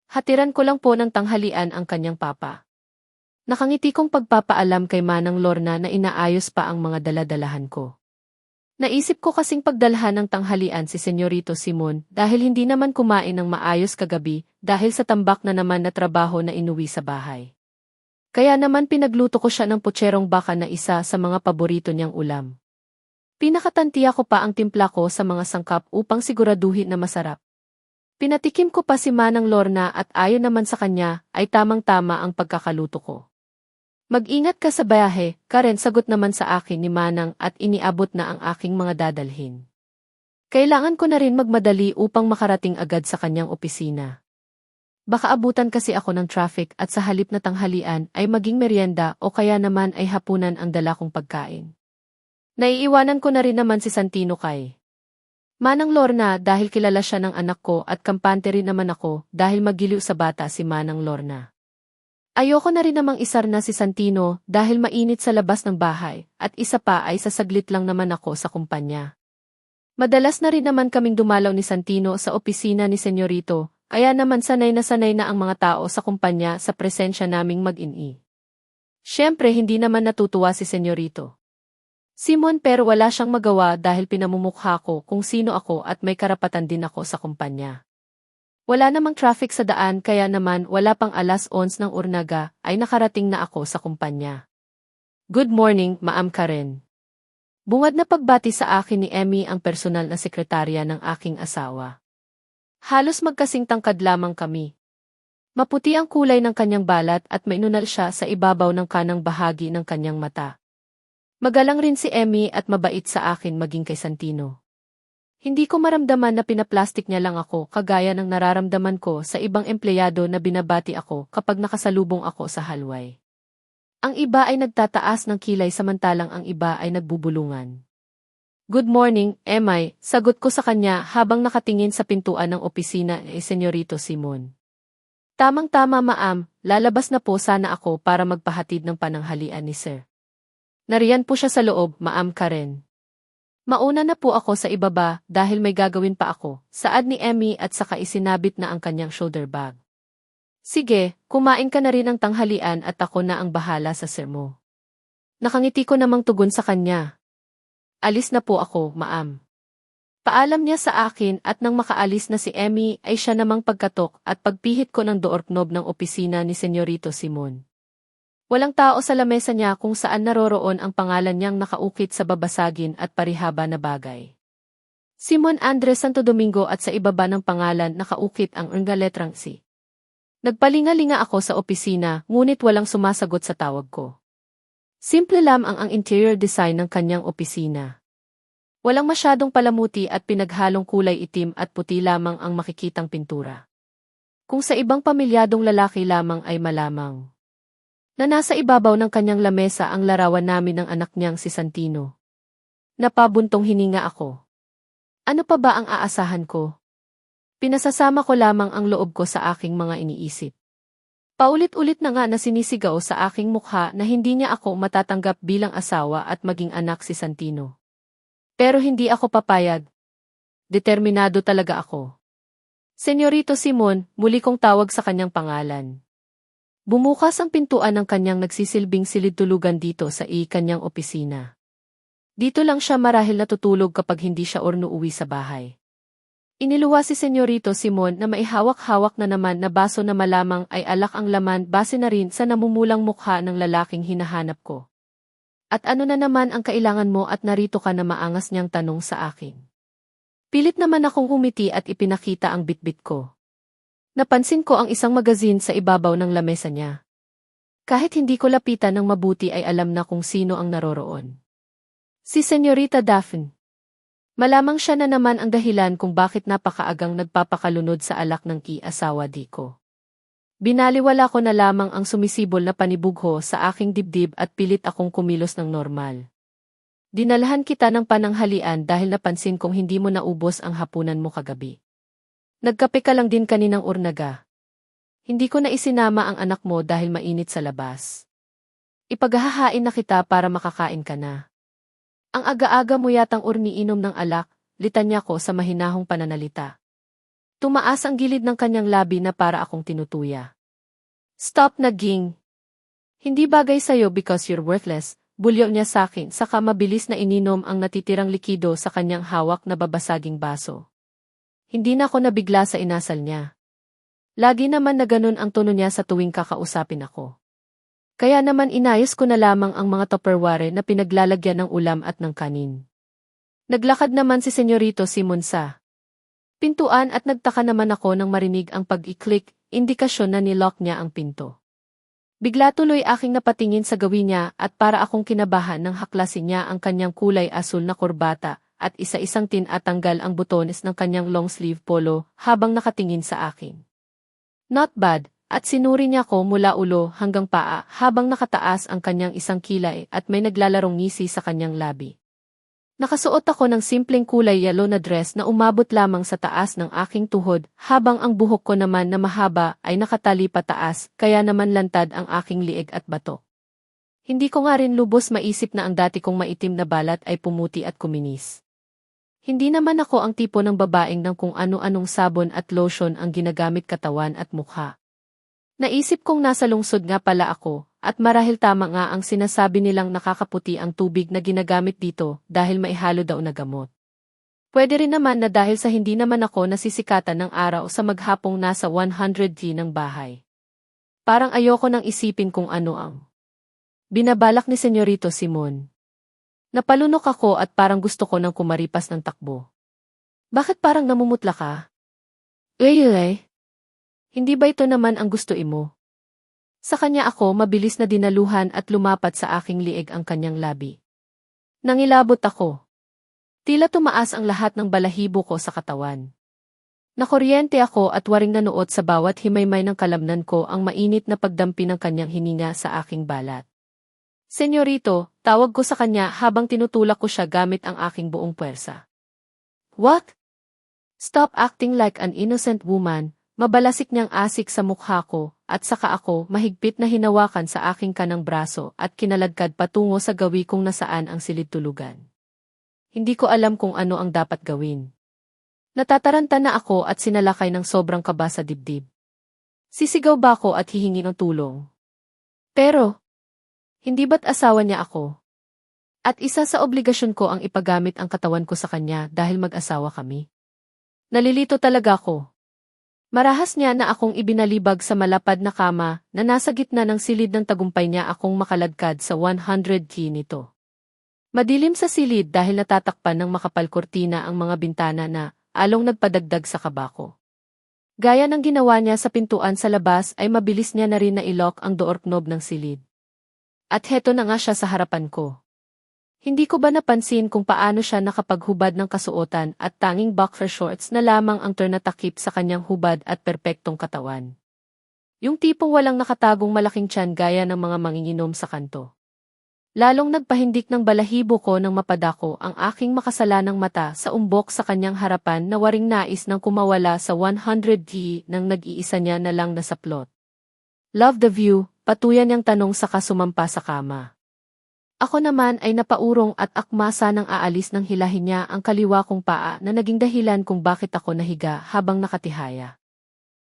Hatiran ko lang po ng tanghalian ang kanyang papa. Nakangiti kong pagpapaalam kay Manang Lorna na inaayos pa ang mga daladalahan ko. Naisip ko kasing pagdalhan ng tanghalian si Senyorito Simon dahil hindi naman kumain ng maayos kagabi dahil sa tambak na naman na trabaho na inuwi sa bahay. Kaya naman pinagluto ko siya ng putserong baka na isa sa mga paborito niyang ulam. Pinakatantiya ko pa ang timpla ko sa mga sangkap upang siguraduhin na masarap. Pinatikim ko pa si Manang Lorna at ayon naman sa kanya ay tamang-tama ang pagkakaluto ko. Mag-ingat ka sa biyahe, Karen, sagot naman sa akin ni Manang at iniabot na ang aking mga dadalhin. Kailangan ko na rin magmadali upang makarating agad sa kanyang opisina. Baka abutan kasi ako ng traffic at sa halip na tanghalian ay maging merienda o kaya naman ay hapunan ang dala kong pagkain. Naiiwanan ko na rin naman si Santino kay Manang Lorna dahil kilala siya ng anak ko at kampante rin naman ako dahil magiliw sa bata si Manang Lorna. Ayoko na rin namang isarna si Santino dahil mainit sa labas ng bahay at isa pa ay sasaglit lang naman ako sa kumpanya. Madalas na rin naman kaming dumalaw ni Santino sa opisina ni Senyorito, kaya naman sanay na ang mga tao sa kumpanya sa presensya naming mag-ini. Siyempre hindi naman natutuwa si Senyorito Simon pero wala siyang magawa dahil pinamumukha ko kung sino ako at may karapatan din ako sa kumpanya. Wala namang traffic sa daan kaya naman wala pang alas 11 ng urnaga ay nakarating na ako sa kumpanya. Good morning, Ma'am Karen. Bungad na pagbati sa akin ni Emmy ang personal na sekretarya ng aking asawa. Halos magkasing tangkad lamang kami. Maputi ang kulay ng kanyang balat at mainunal siya sa ibabaw ng kanang bahagi ng kanyang mata. Magalang rin si Emmy at mabait sa akin maging kay Santino. Hindi ko maramdaman na pinaplastik niya lang ako kagaya ng nararamdaman ko sa ibang empleyado na binabati ako kapag nakasalubong ako sa hallway. Ang iba ay nagtataas ng kilay samantalang ang iba ay nagbubulungan. Good morning, Emmy, sagot ko sa kanya habang nakatingin sa pintuan ng opisina ni Senyorito Simon. Tamang-tama, ma'am, lalabas na po sana ako para magpahatid ng pananghalian ni Sir. Nariyan po siya sa loob, Ma'am Karen. Mauna na po ako sa ibaba dahil may gagawin pa ako, saad ni Emmy at saka isinabit na ang kanyang shoulder bag. Sige, kumain ka na rin ng tanghalian at ako na ang bahala sa sir mo. Nakangiti ko namang tugon sa kanya. Alis na po ako, ma'am. Paalam niya sa akin at nang makaalis na si Emmy ay siya namang pagkatok at pagpihit ko ng doorknob ng opisina ni Senyorito Simon. Walang tao sa lamesa niya kung saan naroroon ang pangalan niyang nakaukit sa babasagin at parihaba na bagay. Simon Andres Santo Domingo at sa ibaba ng pangalan nakaukit ang letrang C. Nagpalinga-linga ako sa opisina, ngunit walang sumasagot sa tawag ko. Simple lamang ang interior design ng kanyang opisina. Walang masyadong palamuti at pinaghalong kulay itim at puti lamang ang makikitang pintura. Kung sa ibang pamilyadong lalaki lamang ay malamang na nasa ibabaw ng kanyang lamesa ang larawan namin ng anak niyang si Santino. Napabuntong hininga ako. Ano pa ba ang aasahan ko? Pinasasama ko lamang ang loob ko sa aking mga iniisip. Paulit-ulit na nga na sinisigaw sa aking mukha na hindi niya ako matatanggap bilang asawa at maging anak si Santino. Pero hindi ako papayag. Determinado talaga ako. Senyorito Simon, muli kong tawag sa kanyang pangalan. Bumukas ang pintuan ng kanyang nagsisilbing silid-tulugan dito sa kanyang opisina. Dito lang siya marahil natutulog kapag hindi siya uwi sa bahay. Iniluwa si Senyorito Simon na maihawak-hawak na naman na baso na malamang ay alak ang laman base na rin sa namumulang mukha ng lalaking hinahanap ko. At ano na naman ang kailangan mo at narito ka na maangas niyang tanong sa akin. Pilit naman akong umiti at ipinakita ang bitbit ko. Napansin ko ang isang magazine sa ibabaw ng lamesa niya. Kahit hindi ko lapitan ng mabuti ay alam na kung sino ang naroroon. Si Senyorita Daphne. Malamang siya na naman ang dahilan kung bakit napakaagang nagpapakalunod sa alak ng asawa di ko. Binaliwala ko na lamang ang sumisibol na panibugho sa aking dibdib at pilit akong kumilos ng normal. Dinalhan kita ng pananghalian dahil napansin kong hindi mo naubos ang hapunan mo kagabi. Nagkape ka lang din kaninang urnaga. Hindi ko na isinama ang anak mo dahil mainit sa labas. Ipaghahain na kita para makakain ka na. Ang aga-aga mo yatang urniinom ng alak, litanya ko sa mahinahong pananalita. Tumaas ang gilid ng kanyang labi na para akong tinutuya. Stop na ging. Hindi bagay sa'yo because you're worthless, bulyo niya sakin saka mabilis na ininom ang natitirang likido sa kanyang hawak na babasaging baso. Hindi na ako nabigla sa inasal niya. Lagi naman na ganun ang tono niya sa tuwing kakausapin ako. Kaya naman inayos ko na lamang ang mga tupperware na pinaglalagyan ng ulam at ng kanin. Naglakad naman si Senyorito Simon sa pintuan at nagtaka naman ako nang marinig ang pag-i-click, indikasyon na nilock niya ang pinto. Bigla tuloy aking napatingin sa gawin niya at para akong kinabahan nang haklasin niya ang kanyang kulay asul na kurbata at isa-isang tinatanggal ang butones ng kanyang long sleeve polo habang nakatingin sa akin. Not bad, at sinuri niya ko mula ulo hanggang paa habang nakataas ang kanyang isang kilay at may naglalarong ngisi sa kanyang labi. Nakasuot ako ng simpleng kulay yellow na dress na umabot lamang sa taas ng aking tuhod habang ang buhok ko naman na mahaba ay nakatali pataas kaya naman lantad ang aking liig at bato. Hindi ko nga rin lubos maisip na ang dati kong maitim na balat ay pumuti at kuminis. Hindi naman ako ang tipo ng babaeng ng kung ano-anong sabon at lotion ang ginagamit katawan at mukha. Naisip kong nasa lungsod nga pala ako, at marahil tama nga ang sinasabi nilang nakakaputi ang tubig na ginagamit dito dahil maihalo daw na gamot. Pwede rin naman na dahil sa hindi naman ako nasisikatan ng araw sa maghapong nasa 100 ng bahay. Parang ayoko nang isipin kung ano ang binabalak ni Senyorito Simon. Napalunok ako at parang gusto ko nang kumaripas ng takbo. Bakit parang namumutla ka? Hindi ba ito naman ang gusto mo? Sa kanya ako mabilis na dinaluhan at lumapat sa aking liig ang kanyang labi. Nangilabot ako. Tila tumaas ang lahat ng balahibo ko sa katawan. Nakuryente ako at waring nanuot sa bawat himaymay ng kalamnan ko ang mainit na pagdampi ng kanyang hininga sa aking balat. Senyorito, tawag ko sa kanya habang tinutulak ko siya gamit ang aking buong puwersa. What? Stop acting like an innocent woman, mabalasik niyang asik sa mukha ko, at saka ako mahigpit na hinawakan sa aking kanang braso at kinaladkad patungo sa gawi kung nasaan ang silid-tulugan. Hindi ko alam kung ano ang dapat gawin. Natataranta na ako at sinalakay ng sobrang kaba sa dibdib. Sisigaw ba ako at hihingi ng tulong? Pero, hindi ba't asawa niya ako? At isa sa obligasyon ko ang ipagamit ang katawan ko sa kanya dahil mag-asawa kami. Nalilito talaga ako. Marahas niya na akong ibinalibag sa malapad na kama na nasa gitna ng silid ng tagumpay niya akong makaladkad sa 100 nito. Madilim sa silid dahil natatakpan ng makapal kurtina ang mga bintana na along nagpadagdag sa kaba ko. Gaya ng ginawa niya sa pintuan sa labas ay mabilis niya na rin na i-lock ang door knob ng silid. At heto na nga siya sa harapan ko. Hindi ko ba napansin kung paano siya nakapaghubad ng kasuotan at tanging boxer shorts na lamang ang turnatakip sa kanyang hubad at perpektong katawan. Yung tipong walang nakatagong malaking tiyan gaya ng mga manginginom sa kanto. Lalong nagpahindik ng balahibo ko nang mapadako ang aking makasalanang mata sa umbok sa kanyang harapan na waring nais nang kumawala sa 100 nang nag-iisa niya na lang nasaplot. Love the view, patuyan niyang tanong saka sumampa sa kama. Ako naman ay napaurong at akmasa nang aalis nang hilahin niya ang kaliwa kong paa na naging dahilan kung bakit ako nahiga habang nakatihaya.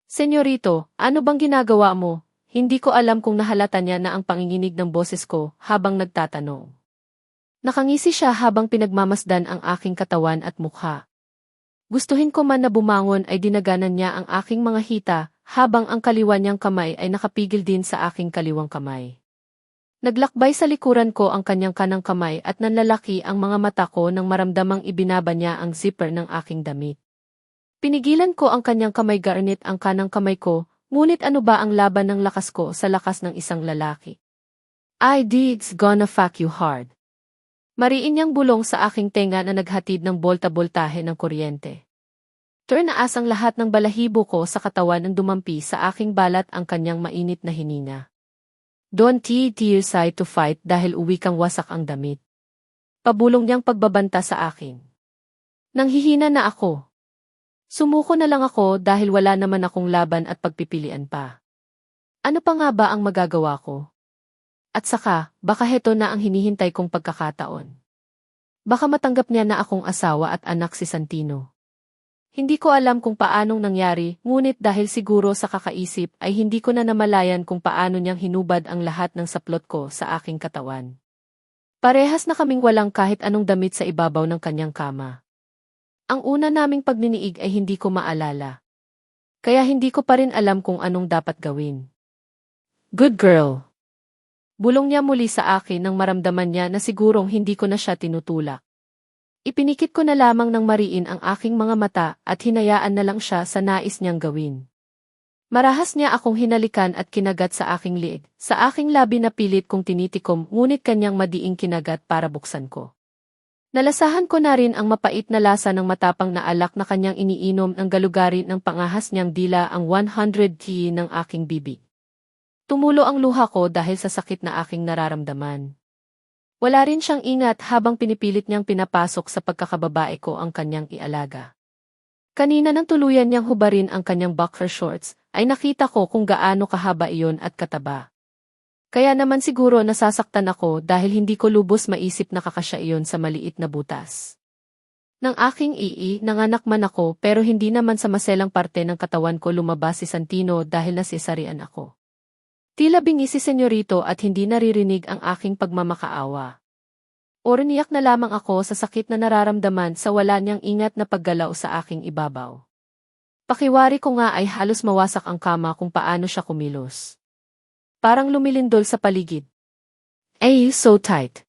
Senyorito, ano bang ginagawa mo? Hindi ko alam kung nahalata niya na ang panginginig ng boses ko habang nagtatanong. Nakangisi siya habang pinagmamasdan ang aking katawan at mukha. Gustuhin ko man na bumangon ay dinaganan niya ang aking mga hita habang ang kaliwa niyang kamay ay nakapigil din sa aking kaliwang kamay. Naglakbay sa likuran ko ang kanyang kanang kamay at nanlalaki ang mga mata ko nang maramdamang ibinaba niya ang zipper ng aking damit. Pinigilan ko ang kanyang kamay garnit ang kanang kamay ko, ngunit ano ba ang laban ng lakas ko sa lakas ng isang lalaki? It's gonna fuck you hard. Mariin niyang bulong sa aking tenga na naghatid ng bolta-boltahe ng kuryente. Turnaas ang lahat ng balahibo ko sa katawan nang dumampi sa aking balat ang kanyang mainit na hininga. Don't decide to fight dahil uwi kang wasak ang damit. Pabulong niyang pagbabanta sa akin. Nanghihina na ako. Sumuko na lang ako dahil wala naman akong laban at pagpipilian pa. Ano pa nga ba ang magagawa ko? At saka, baka heto na ang hinihintay kong pagkakataon. Baka matanggap niya na akong asawa at anak si Santino. Hindi ko alam kung paanong nangyari, ngunit dahil siguro sa kakaisip ay hindi ko na namalayan kung paano niyang hinubad ang lahat ng saplot ko sa aking katawan. Parehas na kaming walang kahit anong damit sa ibabaw ng kanyang kama. Ang una naming pagniniig ay hindi ko maalala. Kaya hindi ko pa rin alam kung anong dapat gawin. Good girl. Bulong niya muli sa akin nang maramdaman niya na sigurong hindi ko na siya tinutulak. Ipinikit ko na lamang ng mariin ang aking mga mata at hinayaan na lang siya sa nais niyang gawin. Marahas niya akong hinalikan at kinagat sa aking liig. Sa aking labi na pilit kong tinitikom ngunit kanyang madiing kinagat para buksan ko. Nalasahan ko na rin ang mapait na lasa ng matapang na alak na kanyang iniinom ng galugari ng pangahas niyang dila ang 100 ng aking bibig. Tumulo ang luha ko dahil sa sakit na aking nararamdaman. Wala rin siyang ingat habang pinipilit niyang pinapasok sa pagkakababae ko ang kanyang ialaga. Kanina nang tuluyan niyang hubarin ang kanyang boxer shorts, ay nakita ko kung gaano kahaba iyon at kataba. Kaya naman siguro nasasaktan ako dahil hindi ko lubos maisip na kakasya iyon sa maliit na butas. Nang aking nanganak man ako pero hindi naman sa maselang parte ng katawan ko lumabas si Santino dahil nasisarian ako. Tila bingi si Senyorito at hindi naririnig ang aking pagmamakaawa. Oriniyak na lamang ako sa sakit na nararamdaman sa wala niyang ingat na paggalaw sa aking ibabaw. Pakiwari ko nga ay halos mawasak ang kama kung paano siya kumilos. Parang lumilindol sa paligid. So tight.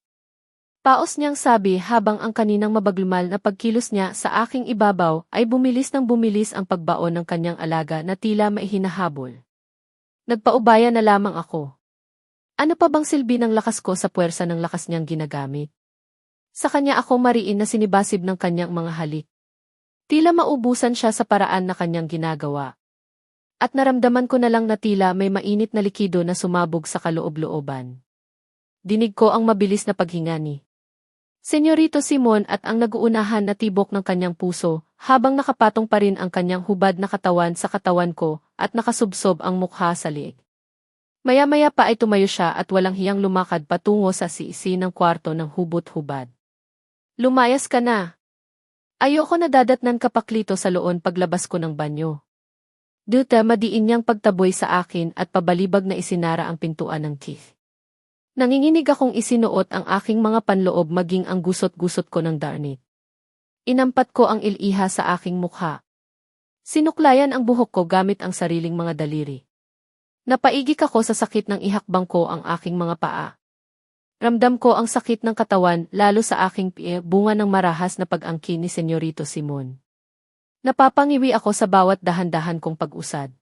Paos niyang sabi habang ang kaninang mabaglumal na pagkilos niya sa aking ibabaw ay bumilis ng bumilis ang pagbaon ng kanyang alaga na tila maihinahabol. Nagpaubaya na lamang ako. Ano pa bang silbi ng lakas ko sa puwersa ng lakas niyang ginagamit? Sa kanya ako mariin na sinibasib ng kanyang mga halik. Tila maubusan siya sa paraan na kanyang ginagawa. At naramdaman ko na lang na tila may mainit na likido na sumabog sa kaloob-looban. Dinig ko ang mabilis na paghinga ni Senyorito Simon at ang naguunahan na tibok ng kanyang puso, habang nakapatong pa rin ang kanyang hubad na katawan sa katawan ko at nakasubsob ang mukha sa liig. Maya-maya pa ay tumayo siya at walang hiyang lumakad patungo sa siisi ng kwarto ng hubot-hubad. Lumayas ka na. Ayoko na dadatnan kapaklito sa loon paglabas ko ng banyo. Duta madiin niyang pagtaboy sa akin at pabalibag na isinara ang pintuan ng teeth. Nanginginig akong isinuot ang aking mga panloob maging ang gusot-gusot ko ng darnit. Inampat ko ang iliha sa aking mukha. Sinuklayan ang buhok ko gamit ang sariling mga daliri. Napaigik ako sa sakit ng ihakbang ko ang aking mga paa. Ramdam ko ang sakit ng katawan lalo sa aking pie, bunga ng marahas na pag-angkin ni Senyorito Simon. Napapangiwi ako sa bawat dahan-dahan kong pag-usad.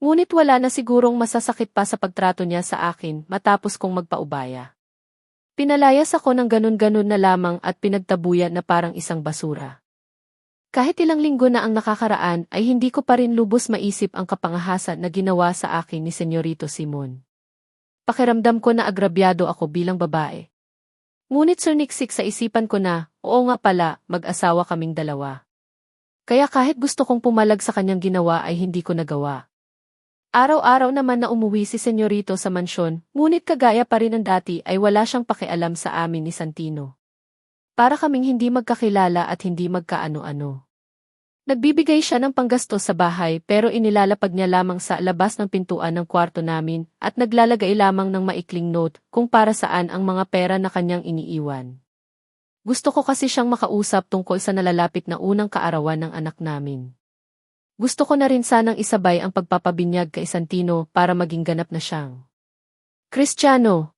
Ngunit wala na sigurong masasakit pa sa pagtrato niya sa akin matapos kong magpaubaya. Pinalayas ako ng ganun-ganun na lamang at pinagtabuyan na parang isang basura. Kahit ilang linggo na ang nakakaraan ay hindi ko pa rin lubos maisip ang kapangahasan na ginawa sa akin ni Senyorito Simon. Pakiramdam ko na agrabyado ako bilang babae. Ngunit suniksik sa isipan ko na, oo nga pala, mag-asawa kaming dalawa. Kaya kahit gusto kong pumalag sa kanyang ginawa ay hindi ko nagawa. Araw-araw naman na umuwi si Senyorito sa mansyon, ngunit kagaya pa rin ng dati ay wala siyang pakialam sa amin ni Santino. Para kaming hindi magkakilala at hindi magkaano-ano. Nagbibigay siya ng panggastos sa bahay pero inilalapag niya lamang sa labas ng pintuan ng kwarto namin at naglalagay lamang ng maikling note kung para saan ang mga pera na kanyang iniiwan. Gusto ko kasi siyang makausap tungkol sa nalalapit na unang kaarawan ng anak namin. Gusto ko na rin sanang isabay ang pagpapabinyag kay Santino para maging ganap na siyang Kristiyano.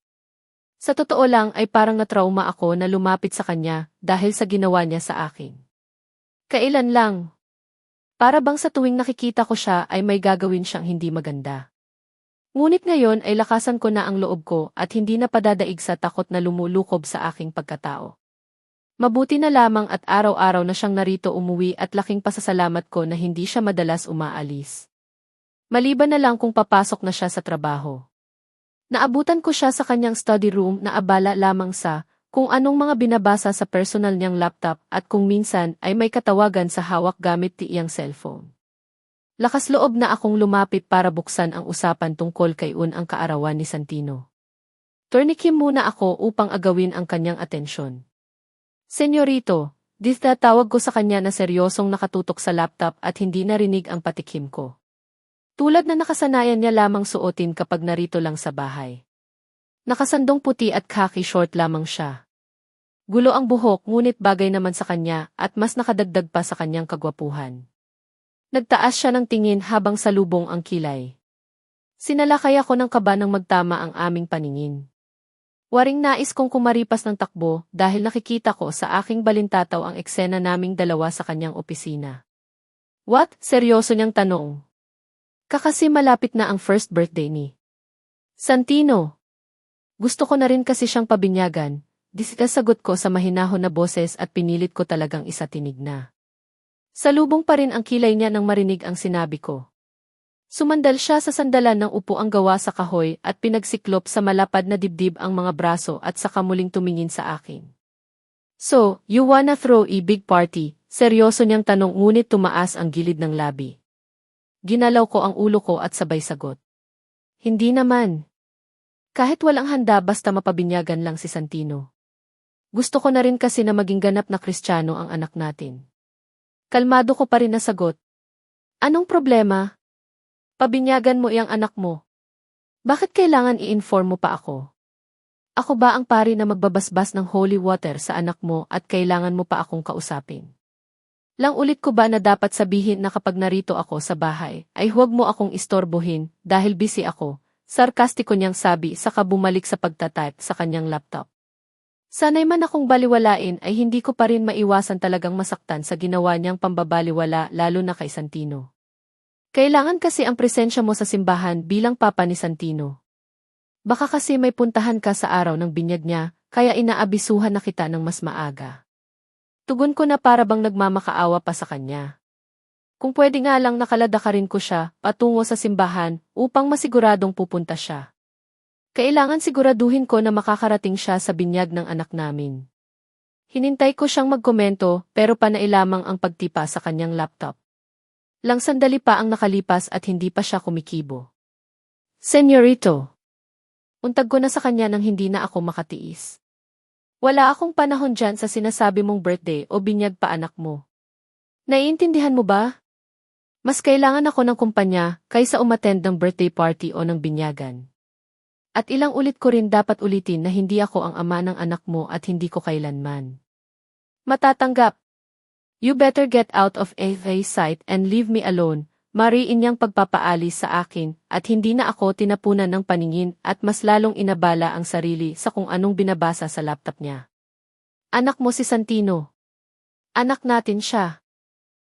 Sa totoo lang ay parang natrauma ako na lumapit sa kanya dahil sa ginawa niya sa akin. Kailan lang? Para bang sa tuwing nakikita ko siya ay may gagawin siyang hindi maganda. Ngunit ngayon ay lakasan ko na ang loob ko at hindi na padadaig sa takot na lumulukob sa aking pagkatao. Mabuti na lamang at araw-araw na siyang narito umuwi at laking pasasalamat ko na hindi siya madalas umaalis. Maliban na lang kung papasok na siya sa trabaho. Naabutan ko siya sa kanyang study room na abala lamang sa kung anong mga binabasa sa personal niyang laptop at kung minsan ay may katawagan sa hawak gamit tiyang cellphone. Lakas loob na akong lumapit para buksan ang usapan tungkol kay ang kaarawan ni Santino. Turnikim muna ako upang agawin ang kanyang atensyon. Senyorito, tawag ko sa kanya na seryosong nakatutok sa laptop at hindi narinig ang patikim ko. Tulad na nakasanayan niya lamang suotin kapag narito lang sa bahay. Nakasandong puti at khaki short lamang siya. Gulo ang buhok ngunit bagay naman sa kanya at mas nakadagdag pa sa kanyang kagwapuhan. Nagtaas siya ng tingin habang salubong ang kilay. Sinalakay ako ng kaba nang magtama ang aming paningin. Waring nais kong kumaripas ng takbo dahil nakikita ko sa aking balintataw ang eksena naming dalawa sa kanyang opisina. What? Seryoso niyang tanong. Kakasi malapit na ang first birthday ni Santino. Gusto ko na rin kasi siyang pabinyagan, sagot ko sa mahinahon na boses at pinilit ko talagang isatinig na. Salubong pa rin ang kilay niya nang marinig ang sinabi ko. Sumandal siya sa sandalan ng upuang gawa sa kahoy at pinagsiklop sa malapad na dibdib ang mga braso at saka muling tumingin sa akin. So, you wanna throw a big party? Seryoso niyang tanong ngunit tumaas ang gilid ng labi. Ginalaw ko ang ulo ko at sabay sagot. Hindi naman. Kahit walang handa basta mapabinyagan lang si Santino. Gusto ko na rin kasi na maging ganap na Kristiyano ang anak natin. Kalmado ko pa rin nasagot. Anong problema? Pabinyagan mo iyang anak mo. Bakit kailangan i-inform mo pa ako? Ako ba ang pari na magbabasbas ng holy water sa anak mo at kailangan mo pa akong kausapin? Lang ulit ko ba na dapat sabihin na kapag narito ako sa bahay, ay huwag mo akong istorbohin dahil busy ako, sarkastiko niyang sabi saka bumalik sa pagtatype sa kanyang laptop. Sanay man akong baliwalain ay hindi ko pa rin maiwasan talagang masaktan sa ginawa niyang pambabaliwala lalo na kay Santino. Kailangan kasi ang presensya mo sa simbahan bilang papa ni Santino. Baka kasi may puntahan ka sa araw ng binyag niya, kaya inaabisuhan na kita ng mas maaga. Tugon ko na para bang nagmamakaawa pa sa kanya. Kung pwede nga lang nakaladakarin ko siya patungo sa simbahan upang masiguradong pupunta siya. Kailangan siguraduhin ko na makakarating siya sa binyag ng anak namin. Hinintay ko siyang magkomento pero panay lamang ang pagtipa sa kanyang laptop. Lang sandali pa ang nakalipas at hindi pa siya kumikibo. Senyorito. Untag ko na sa kanya nang hindi na ako makatiis. Wala akong panahon dyan sa sinasabi mong birthday o binyag pa anak mo. Naiintindihan mo ba? Mas kailangan ako ng kumpanya kaysa umattend ng birthday party o ng binyagan. At ilang ulit ko rin dapat ulitin na hindi ako ang ama ng anak mo at hindi ko kailanman matatanggap You better get out of a sight and leave me alone. Mariin niyang pagpapaalis sa akin at hindi na ako tinapunan ng paningin at mas lalong inabala ang sarili sa kung anong binabasa sa laptop niya. Anak mo si Santino. Anak natin siya.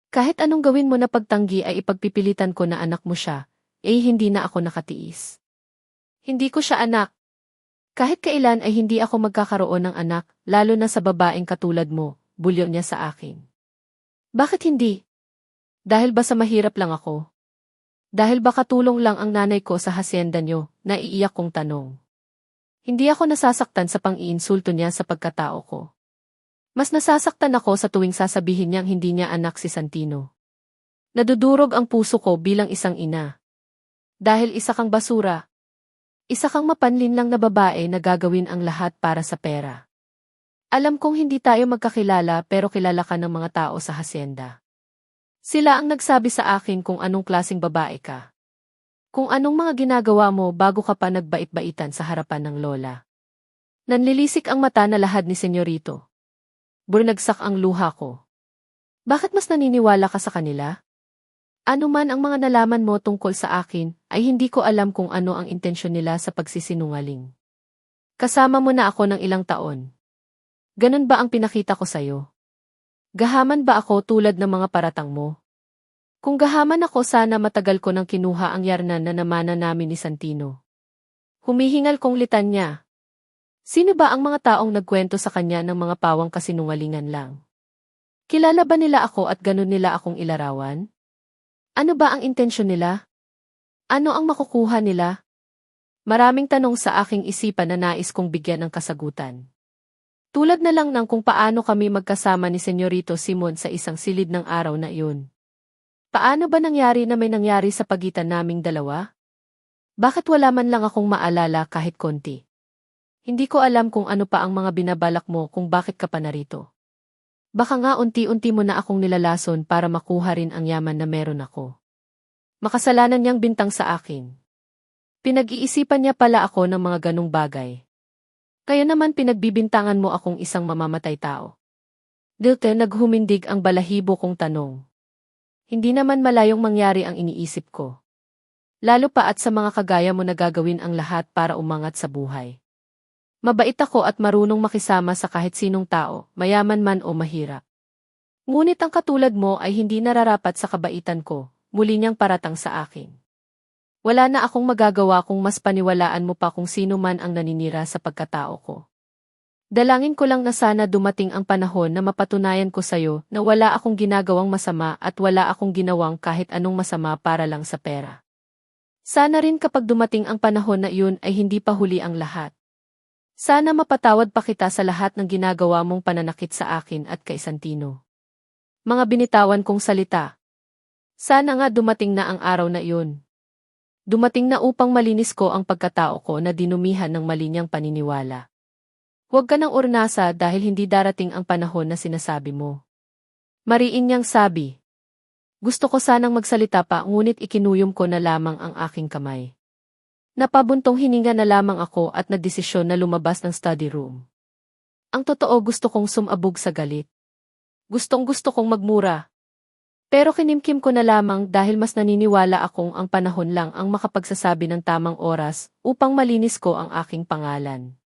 Kahit anong gawin mo na pagtanggi ay ipagpipilitan ko na anak mo siya, hindi na ako nakatiis. Hindi ko siya anak. Kahit kailan ay hindi ako magkakaroon ng anak, lalo na sa babaeng katulad mo, bulyo niya sa akin. Bakit hindi? Dahil ba sa mahirap lang ako? Dahil ba katulong lang ang nanay ko sa hasyenda niyo, naiiyak kong tanong. Hindi ako nasasaktan sa pang-iinsulto niya sa pagkatao ko. Mas nasasaktan ako sa tuwing sasabihin niyang hindi niya anak si Santino. Nadudurog ang puso ko bilang isang ina. Dahil isa kang basura. Isa kang mapanlin lang na babae na gagawin ang lahat para sa pera. Alam kong hindi tayo magkakilala pero kilala ka ng mga tao sa hasyenda. Sila ang nagsabi sa akin kung anong klaseng babae ka. Kung anong mga ginagawa mo bago ka pa nagbait-baitan sa harapan ng lola. Nanlilisik ang mata na lahad ni Senyorito. Burnagsak ang luha ko. Bakit mas naniniwala ka sa kanila? Ano man ang mga nalaman mo tungkol sa akin, ay hindi ko alam kung ano ang intensyon nila sa pagsisinungaling. Kasama mo na ako ng ilang taon. Ganun ba ang pinakita ko sa'yo? Gahaman ba ako tulad ng mga paratang mo? Kung gahaman ako sana matagal ko nang kinuha ang yarnan na namana namin ni Santino. Humihingal kong litanya. Sino ba ang mga taong nagkwento sa kanya ng mga pawang kasinungalingan lang? Kilala ba nila ako at ganun nila akong ilarawan? Ano ba ang intensyon nila? Ano ang makukuha nila? Maraming tanong sa aking isipan na nais kong bigyan ng kasagutan. Tulad na lang ng kung paano kami magkasama ni Senyorito Simon sa isang silid ng araw na iyon. Paano ba nangyari na may nangyari sa pagitan naming dalawa? Bakit wala man lang akong maalala kahit konti? Hindi ko alam kung ano pa ang mga binabalak mo kung bakit ka pa narito. Baka nga unti-unti mo na akong nilalason para makuha rin ang yaman na meron ako. Makasalanan niyang bintang sa akin. Pinag-iisipan niya pala ako ng mga ganong bagay. Kaya naman pinagbibintangan mo akong isang mamamatay tao. Dilte naghumindig ang balahibo kong tanong. Hindi naman malayong mangyari ang iniisip ko. Lalo pa at sa mga kagaya mo na gagawin ang lahat para umangat sa buhay. Mabait ako at marunong makisama sa kahit sinong tao, mayaman man o mahirap. Ngunit ang katulad mo ay hindi nararapat sa kabaitan ko, muli niyang paratang sa akin. Wala na akong magagawa kung mas paniwalaan mo pa kung sino man ang naninira sa pagkatao ko. Dalangin ko lang na sana dumating ang panahon na mapatunayan ko sa'yo na wala akong ginagawang masama at wala akong ginawang kahit anong masama para lang sa pera. Sana rin kapag dumating ang panahon na iyon ay hindi pa huli ang lahat. Sana mapatawad pa kita sa lahat ng ginagawa mong pananakit sa akin at kay Santino. Mga binitawan kong salita. Sana nga dumating na ang araw na iyon. Dumating na upang malinis ko ang pagkatao ko na dinumihan ng malinyang paniniwala. Huwag ka ng urnasa dahil hindi darating ang panahon na sinasabi mo. Mariin niyang sabi. Gusto ko sanang magsalita pa ngunit ikinuyom ko na lamang ang aking kamay. Napabuntong hininga na lamang ako at nagdesisyon na lumabas ng study room. Ang totoo gusto kong sumabog sa galit. Gustong-gusto kong magmura. Pero kinimkim ko na lamang dahil mas naniniwala akong ang panahon lang ang makapagsasabi ng tamang oras upang malinis ko ang aking pangalan.